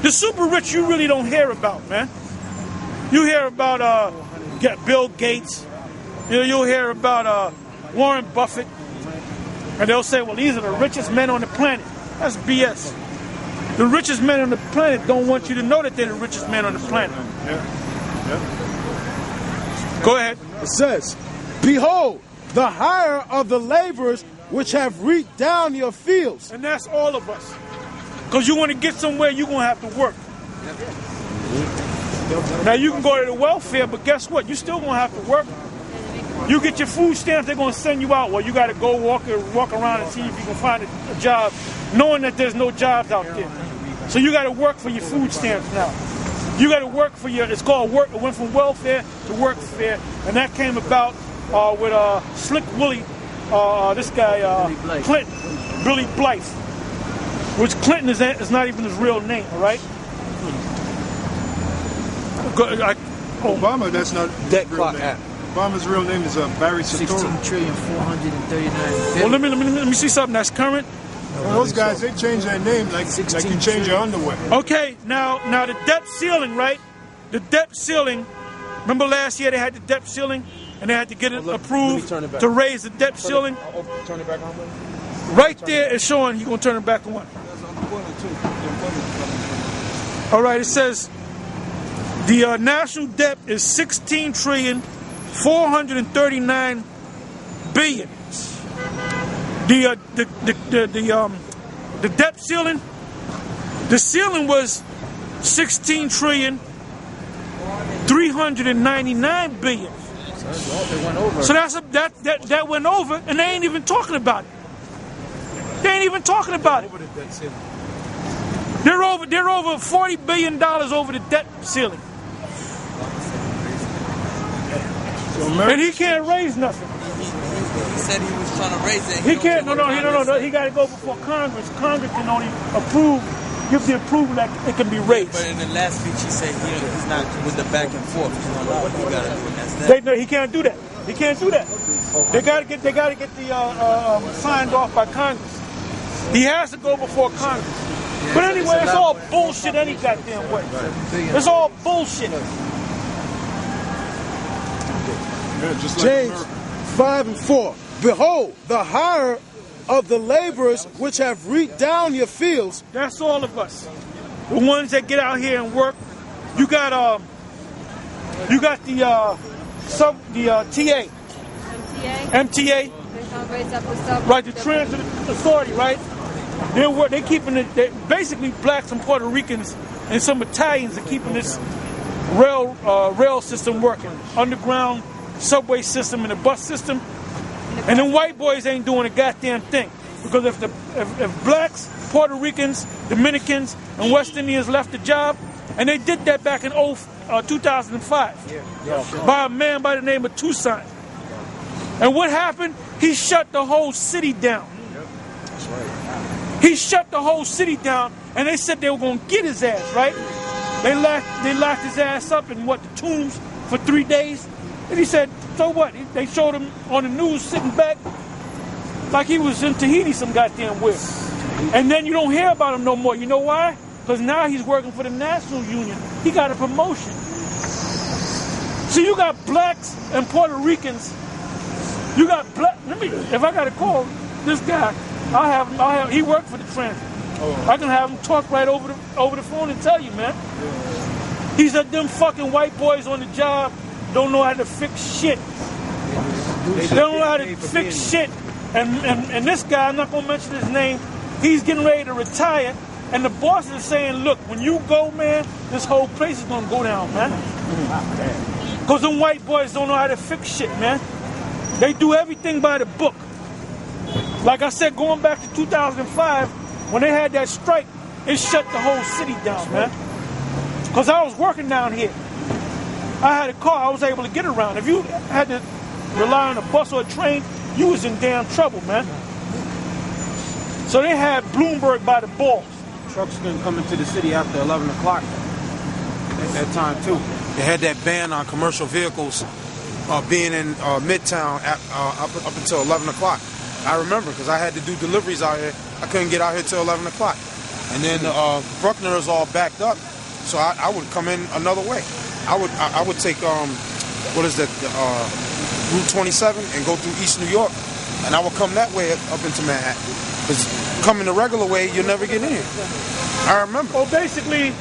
The super rich you really don't hear about, man. You hear about Bill Gates. You'll hear about Warren Buffett. And they'll say, well, these are the richest men on the planet. That's BS. The richest men on the planet don't want you to know that they're the richest men on the planet. Go ahead. It says, behold, the hire of the laborers which have reaped down your fields. And that's all of us. Because you want to get somewhere, you're going to have to work. Now, you can go to the welfare, but guess what? You're still going to have to work. You get your food stamps, they're going to send you out. Well, you got to go walk around and see if you can find a job, knowing that there's no jobs out there. So you got to work for your food stamps now. You got to work for your, it's called work. It went from welfare to workfare, and that came about with Slick Willie, this guy, Clinton, Billy Blythe, which Clinton is not even his real name, all right? Obama, that's not Debt clock app. Obama's real name is Barry Soetoro. 16,439,000,000,000. Well, let me see something that's current. Well, those guys, they change their name like you change your underwear. Okay, now the debt ceiling, right? The debt ceiling. Remember last year they had the debt ceiling, and they had to get it approved to raise the debt ceiling. Turn it back on. Right there is showing you're gonna turn it back on. All right, it says the national debt is 16,439,000,000,000. The debt ceiling, the ceiling was 16,399,000,000,000. So that went over, and they ain't even talking about it. They ain't even talking about it. They're over $40 billion over the debt ceiling. And he can't raise nothing. He said he was trying to raise it. He can't. No. He got to go before Congress. Congress can only give the approval that it can be raised. But in the last speech, he said he's not with the back and forth. He's not what he got to do, and that's that. He can't do that. He can't do that. They got to get the signed off by Congress. He has to go before Congress. But anyway, it's all bullshit any goddamn way. It's all bullshit. James 5 and 4. Behold, the hire of the laborers which have reaped down your fields. That's all of us. The ones that get out here and work. You got the TA. MTA. Right, the Transit Authority, right? They're keeping it. Basically, blacks and Puerto Ricans and some Italians are keeping this rail system working. Underground subway system and the bus system. And them white boys ain't doing a goddamn thing. Because if blacks, Puerto Ricans, Dominicans, and West Indians left the job, and they did that back in 2005 by a man by the name of Toussaint. And what happened? He shut the whole city down. That's right. He shut the whole city down, and they said they were going to get his ass, right? They locked his ass up in the tombs for 3 days. And he said, so what? They showed him on the news sitting back like he was in Tahiti some goddamn where. And then you don't hear about him no more. You know why? Because now he's working for the National Union. He got a promotion. So you got blacks and Puerto Ricans. You got if I got to call this guy, I'll have he worked for the transit. I can have him talk right over the phone and tell you, man. He said them fucking white boys on the job don't know how to fix shit. They don't know how to fix shit. And this guy, I'm not going to mention his name, he's getting ready to retire. And the boss is saying, look, when you go, man, this whole place is going to go down, man. Because them white boys don't know how to fix shit, man. They do everything by the book. Like I said, going back to 2005, when they had that strike, it shut the whole city down, man. Because I was working down here. I had a car, I was able to get around. If you had to rely on a bus or a train, you was in damn trouble, man. So they had Bloomberg by the balls. Trucks couldn't come into the city after 11 o'clock at that time, too. They had that ban on commercial vehicles being in Midtown up until 11 o'clock. I remember because I had to do deliveries out here. I couldn't get out here till 11 o'clock. And then Bruckner is all backed up, so I would come in another way. I would take what is that, Route 27 and go through East New York, and I would come that way up into Manhattan. Because coming the regular way, you'll never get in here. I remember. Well, basically,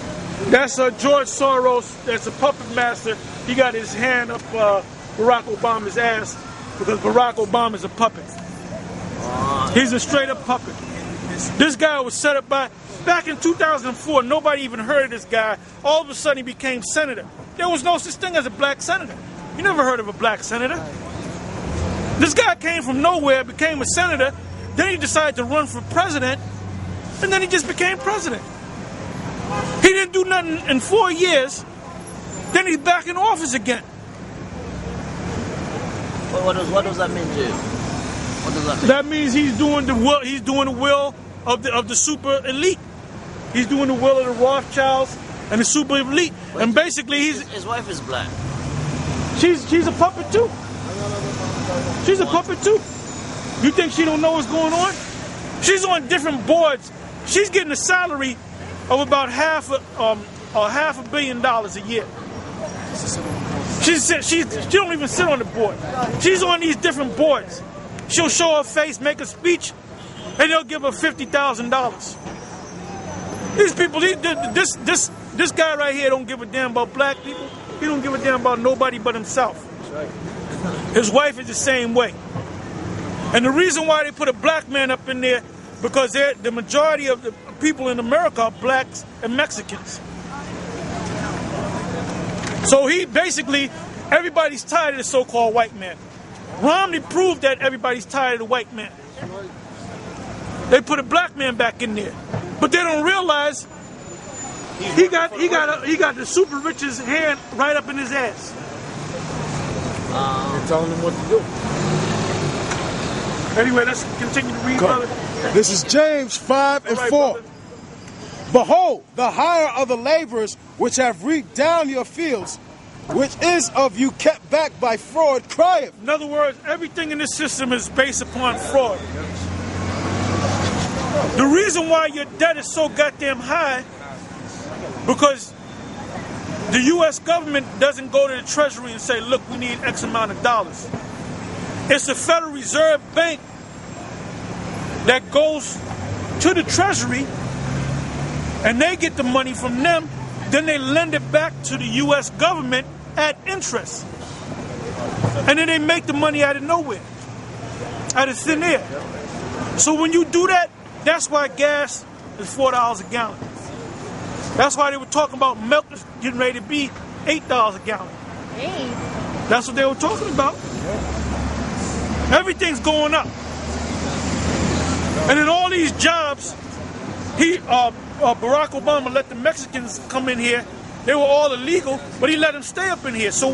that's George Soros. That's a puppet master. He got his hand up Barack Obama's ass because Barack Obama's a puppet. He's a straight-up puppet. This guy was set up back in 2004, nobody even heard of this guy. All of a sudden, he became senator. There was no such thing as a black senator. You never heard of a black senator. This guy came from nowhere, became a senator, then he decided to run for president, and then he just became president. He didn't do nothing in 4 years, then he's back in office again. What does that mean, Jay? What does that mean? That means he's doing the will of the super elite. He's doing the will of the Rothschilds and the super elite. But and basically his wife is black. She's a puppet too. She's a puppet too. You think she don't know what's going on? She's on different boards. She's getting a salary of about half $500 million a year. She don't even sit on the board. She's on these different boards. She'll show her face, make a speech, and they'll give her $50,000. These people, this guy right here don't give a damn about black people. He don't give a damn about nobody but himself. His wife is the same way. And the reason why they put a black man up in there, because the majority of the people in America are blacks and Mexicans. So everybody's tired of the so-called white man. Romney proved that everybody's tired of the white man. They put a black man back in there. But they don't realize he got the super rich's hand right up in his ass. They're telling him what to do. Anyway, let's continue to read, brother. This is James 5 and 4. Brother. Behold, the hire of the laborers which have reaped down your fields, which is of you kept back by fraud, crieth. In other words, everything in this system is based upon fraud. The reason why your debt is so goddamn high, because the U.S. government doesn't go to the Treasury and say, look, we need X amount of dollars. It's the Federal Reserve Bank that goes to the Treasury and they get the money from them, then they lend it back to the U.S. government at interest. And then they make the money out of nowhere, out of thin air. So when you do that, that's why gas is $4 a gallon. That's why they were talking about milk is getting ready to be $8 a gallon. That's what they were talking about. Everything's going up. And in all these jobs, Barack Obama let the Mexicans come in here. They were all illegal, but he let them stay up in here. So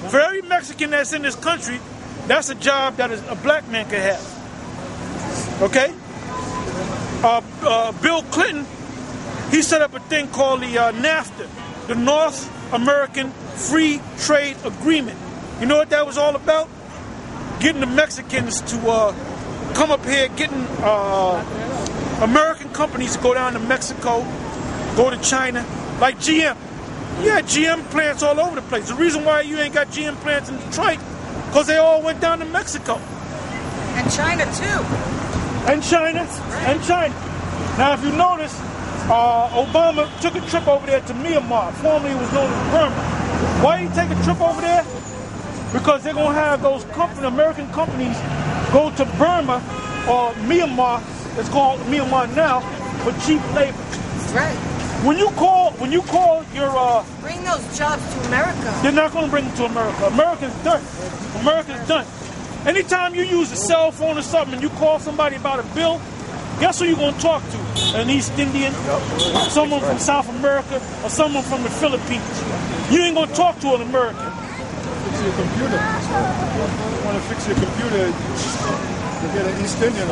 for every Mexican that's in this country, that's a job that a black man could have. Okay? Bill Clinton, he set up a thing called the NAFTA, the North American Free Trade Agreement. You know what that was all about? Getting the Mexicans to come up here, getting American companies to go down to Mexico, go to China, like GM. Yeah, GM plants all over the place. The reason why you ain't got GM plants in Detroit, because they all went down to Mexico. And China, too. And China. Now, if you notice, Obama took a trip over there to Myanmar. Formerly it was known as Burma. Why did he take a trip over there? Because they're going to have those American companies go to Burma or Myanmar, it's called Myanmar now, for cheap labor. That's right. When you call your... bring those jobs to America. They're not going to bring them to America. America's done. America's done. Anytime you use a cell phone or something and you call somebody about a bill, guess who you're going to talk to? An East Indian, someone from South America, or someone from the Philippines. You ain't going to talk to an American. Fix your computer. You want to fix your computer, you get an East Indian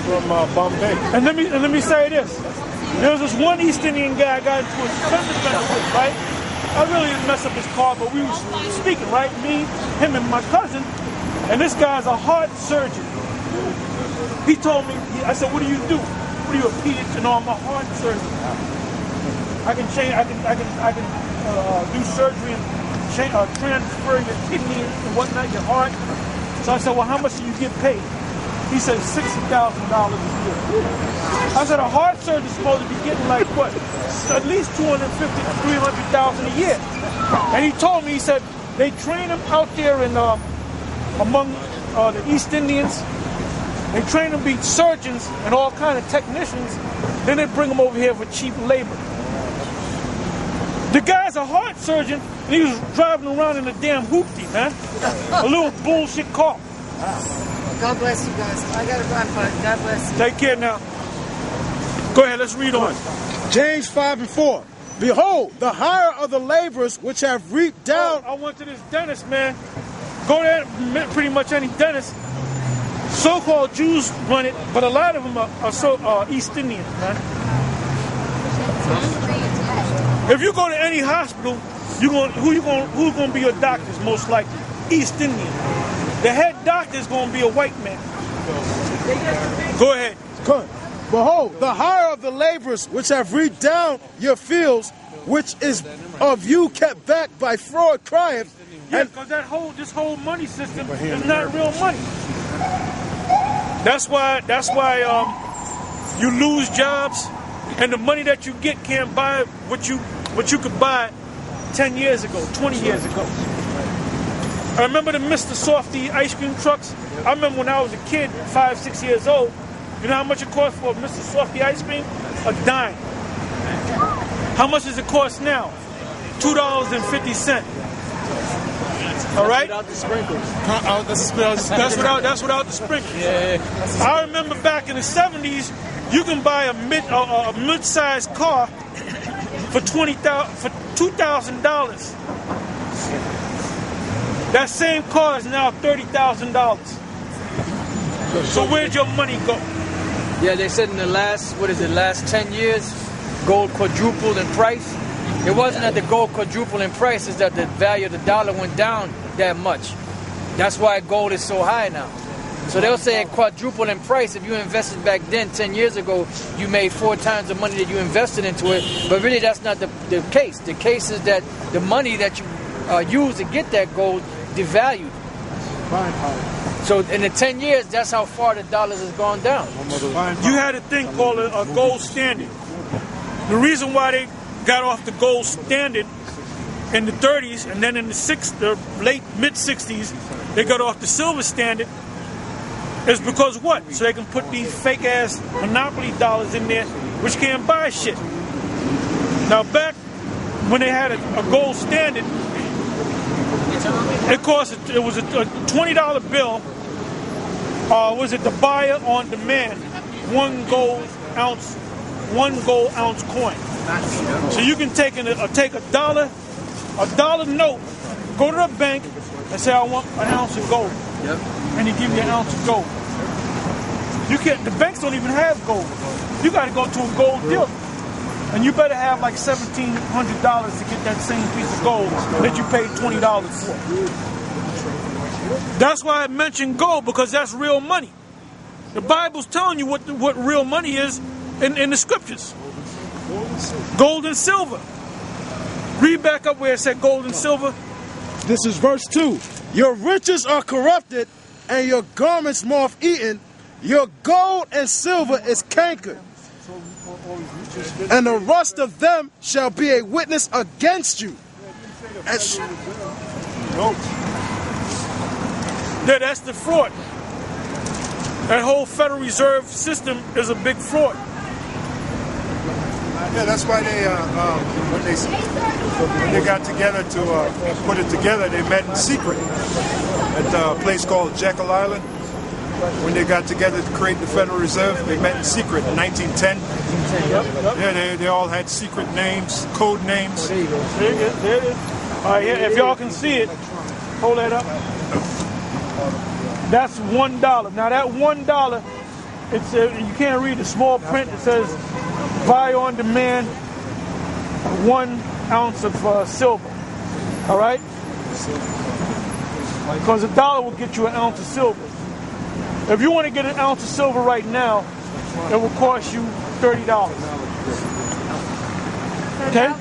from Bombay. And let me say this. There was this one East Indian guy I got into a fender bender with, right? I really didn't mess up his car, but we was speaking, right? Me, him, and my cousin. And this guy's a heart surgeon. He told me, I said, what do you do? What flea orthopedics and all my heart surgery. I can do surgery and transfer your kidney and whatnot, your heart. So I said, well, how much do you get paid? He said $60,000 a year. I said, a heart surgeon's supposed to be getting like what? At least $250,000 to $300,000 a year. And he told me, he said, they train them out there in among the East Indians. They train them to be surgeons and all kind of technicians. Then they bring them over here for cheap labor. The guy's a heart surgeon, and he was driving around in a damn hoopty, man. A little bullshit car. God bless you guys. I got to run, but God bless you. Take care now. Go ahead, let's read on. James 5 and 4. Behold, the hire of the laborers which have reaped down. I went to this dentist, man. Go there, pretty much any dentist. So-called Jews run it, but a lot of them are East Indians, man. If you go to any hospital, who's gonna be your doctors most likely? East Indian. The head doctor is gonna be a white man. Go ahead. Good. Behold, the hire of the laborers which have reaped down your fields, which is of you kept back by fraud, crieth. Yeah, because this whole money system is not real money. That's why you lose jobs, and the money that you get can't buy what you could buy 10 years ago, 20 years ago. I remember the Mr. Softy ice cream trucks. I remember when I was a kid, 5, 6 years old. You know how much it cost for a Mr. Softy ice cream? A dime. How much does it cost now? $2.50. All right? Without the sprinkles. That's without the sprinkles. Yeah. I remember back in the 70s, you can buy a mid-sized car for $2,000. That same car is now $30,000. So where'd your money go? Yeah, they said in the last 10 years, gold quadrupled in price. It wasn't that the gold quadrupled in price, it's that the value of the dollar went down that much. That's why gold is so high now. So they'll say it quadrupled in price. If you invested back then, 10 years ago, you made 4 times the money that you invested into it. But really, that's not the case. The case is that the money that you use to get that gold devalued. So in the 10 years, that's how far the dollars has gone down. You had a thing called a gold standard. The reason why they got off the gold standard in the 30s, and then in the late mid-60s, they got off the silver standard, is because what? So they can put these fake-ass monopoly dollars in there, which can't buy shit. Now back when they had a gold standard, it was a $20 bill. Was it the buyer on demand? One gold ounce coin. So you can take a dollar note, go to the bank, and say I want an ounce of gold. Yep. And they give you an ounce of gold. You can't. The banks don't even have gold. You got to go to a gold dealer, and you better have like $1,700 to get that same piece of gold that you paid $20 for. That's why I mentioned gold, because that's real money. The Bible's telling you what real money is in the scriptures. Gold and silver. Read back up where it said gold and silver. This is verse 2. Your riches are corrupted, and your garments moth-eaten. Your gold and silver is cankered, and the rust of them shall be a witness against you. Yeah, that's the fraud. That whole Federal Reserve system is a big fraud. Yeah, that's why when they got together to put it together, they met in secret at a place called Jekyll Island. When they got together to create the Federal Reserve, they met in secret in 1910. Yeah, they all had secret names, code names. There you go. There it is. All right, here, if y'all can see it, hold that up. That's $1. Now that $1, you can't read the small print. It says buy on demand 1 ounce of silver. All right? Because $1 will get you an ounce of silver. If you want to get an ounce of silver right now, it will cost you $30. Okay?